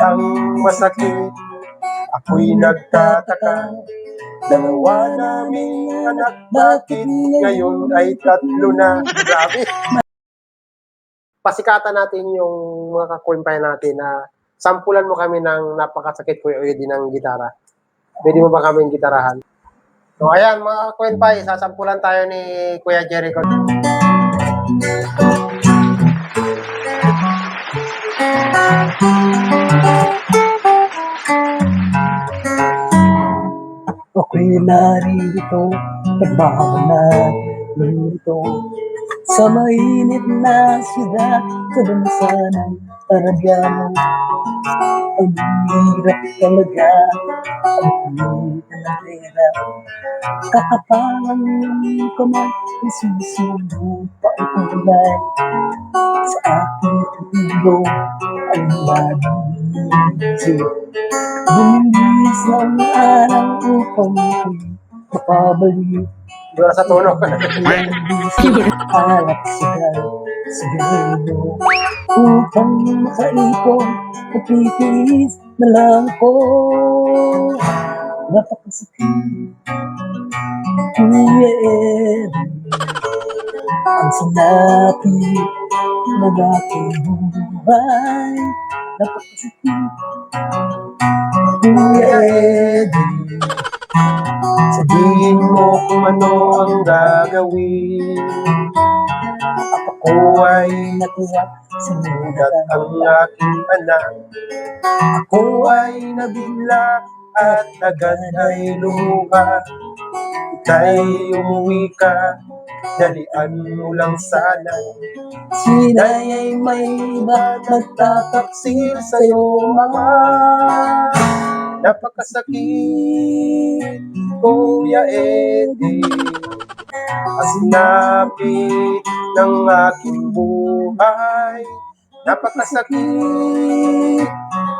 Ang masakit, ako'y nagtataka. Dalawa naming anak, bakit ngayon ay tatlo na? Grabe! Pasikatan natin yung mga kakumpay natin na sampulan mo kami ng napakasakit ko yung ng gitara. Pwede mo ba kami gitarahan? So ayan mga kakumpay, sasampulan tayo ni Kuya Jericho. Ako'y narito, trabaho na narito sa mainit na siyudad, sa bansa ng Paraguay. Ang hirap talaga, ang pilitan ng pera. Kakapangan ng kamay, ang susubo pa ang ulay. Sa aking tulo, ang lagi bumilis ng araw upang makabalik. Dura sa tono. Alak sigarilyo upang makaipon, napitiis na lang ko. Napakasakit, Kuya Eddie, ang sinapit ng aking buhay. Napakasakit, Kuya Eddie, Sabihin mo kung ano ang gagawin. ako ay natuwa sa At ang aking anak, ako ay nabigla at agad ay lumuha. Ika'y umuwi ka, dalian mo lang sana. Sinay ay may iba nagtataksil sa'yo, mga Napakasakit, Kuya Eddie, ang sinapit ng aking buhay. Napakasakit,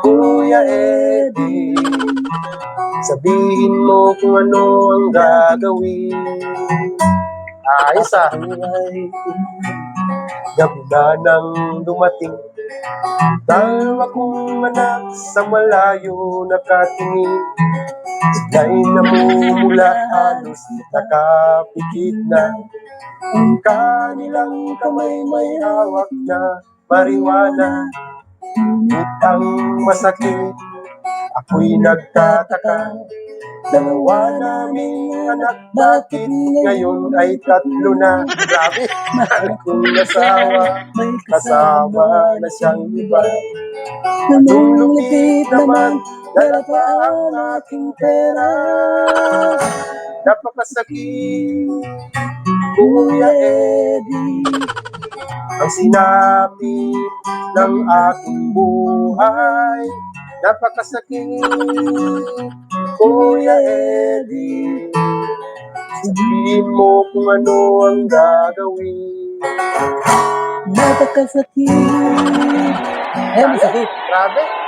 Kuya Eddie, sabihin mo kung ano ang gagawin. Ayos ah. buhay. Gabi na nang dumating, dalawa kong anak sa malayo nakatingin. Sila'y namumula, halos nakapikit na. Ang kanilang kamay may hawak na marijuana. Ngunit ang masakit, ako'y nagtataka. Dalawa naming anak, bakit ngayon ay tatlo na? Grabe! Kung nasawa, May kasama na siyang iba. Nanunglipit naman, dala pa ang aking pera. Napakasakit, Kuya Eddie, ang sinapit ng aking buhay. Napakasakit, Kuya Eddie, sabihin mo kung ano ang gagawin. Napakasakit. Ay, masakit. Grabe!